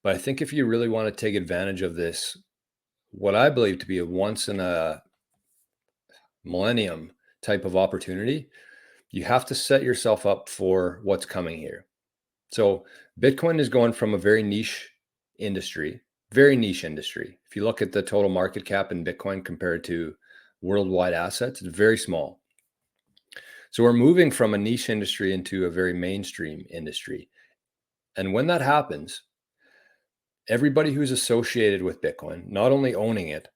But I think if you really want to take advantage of this, what I believe to be a once in a millennium type of opportunity, you have to set yourself up for what's coming here. So Bitcoin is going from a very niche industry, very niche industry. If you look at the total market cap in Bitcoin compared to worldwide assets, it's very small. So we're moving from a niche industry into a very mainstream industry. And when that happens, everybody who's associated with Bitcoin, not only owning it,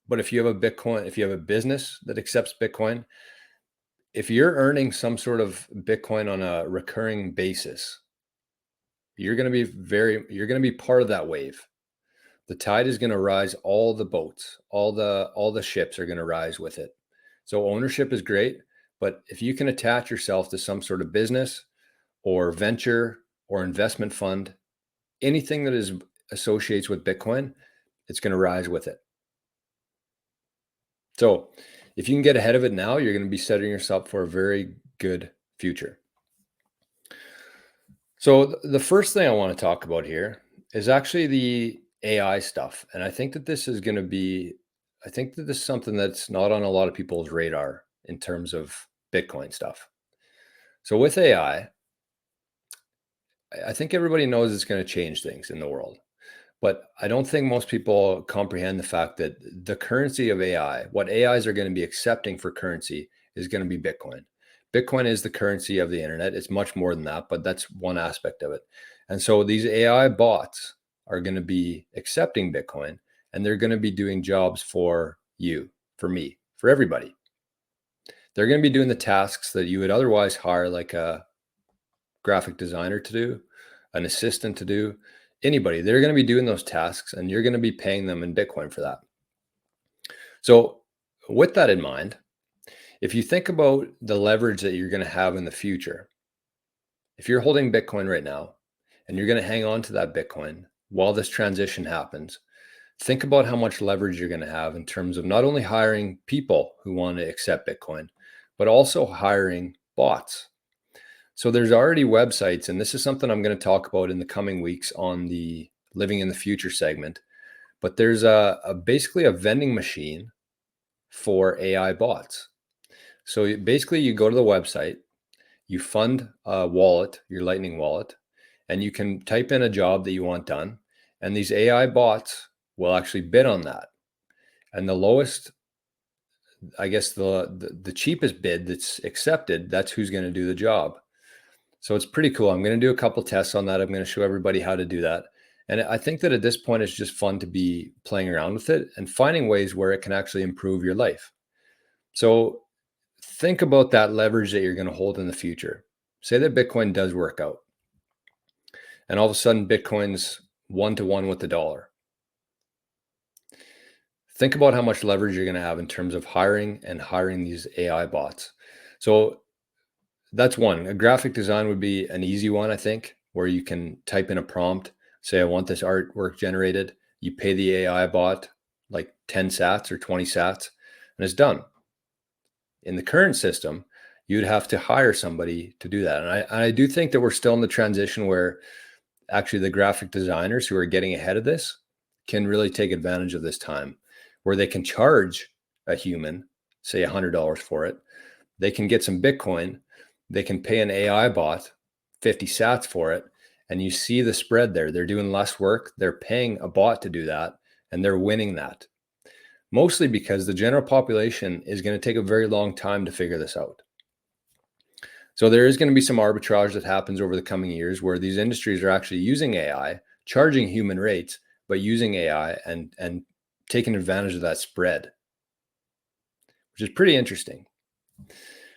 but if you have a business that accepts Bitcoin, if you're earning some sort of Bitcoin on a recurring basis, you're going to be part of that wave. The tide is going to rise all the boats, all the ships are going to rise with it. So ownership is great, but if you can attach yourself to some sort of business or venture or investment fund, anything that is associates with Bitcoin, it's going to rise with it. So if you can get ahead of it now, you're going to be setting yourself for a very good future. So the first thing I want to talk about here is actually the AI stuff. And I think that this is something that's not on a lot of people's radar in terms of Bitcoin stuff. So with AI, I think everybody knows it's going to change things in the world. But I don't think most people comprehend the fact that the currency of AI, what AIs are going to be accepting for currency, is going to be Bitcoin. Bitcoin is the currency of the internet. It's much more than that, but that's one aspect of it. And so these AI bots are going to be accepting Bitcoin, and they're going to be doing jobs for you, for me, for everybody. They're going to be doing the tasks that you would otherwise hire like a graphic designer to do, an assistant to do, anybody. They're going to be doing those tasks, and you're going to be paying them in Bitcoin for that. So with that in mind, if you think about the leverage that you're going to have in the future, if you're holding Bitcoin right now and you're going to hang on to that Bitcoin while this transition happens, think about how much leverage you're going to have in terms of not only hiring people who want to accept Bitcoin, but also hiring bots. So there's already websites, and this is something I'm going to talk about in the coming weeks on the Living in the Future segment. But there's basically a vending machine for AI bots. So basically, you go to the website, you fund a wallet, your Lightning wallet, and you can type in a job that you want done, and these AI bots will actually bid on that. And the lowest, I guess the cheapest bid that's accepted, that's who's going to do the job. So it's pretty cool. I'm going to do a couple tests on that. I'm going to show everybody how to do that. And I think that at this point, it's just fun to be playing around with it and finding ways where it can actually improve your life. So think about that leverage that you're going to hold in the future. Say that Bitcoin does work out, and all of a sudden Bitcoin's 1-to-1 with the dollar. Think about how much leverage you're going to have in terms of hiring these AI bots. So that's one. A graphic design would be an easy one, I think, where you can type in a prompt, say, I want this artwork generated. You pay the AI bot like 10 sats or 20 sats, and it's done. In the current system, you'd have to hire somebody to do that. And I do think that we're still in the transition where actually the graphic designers who are getting ahead of this can really take advantage of this time, where they can charge a human, say $100 for it. They can get some Bitcoin. They can pay an AI bot 50 sats for it. And you see the spread there. They're doing less work. They're paying a bot to do that, and they're winning that. Mostly because the general population is going to take a very long time to figure this out. So there is going to be some arbitrage that happens over the coming years where these industries are actually using AI, charging human rates, but using AI and taking advantage of that spread, which is pretty interesting.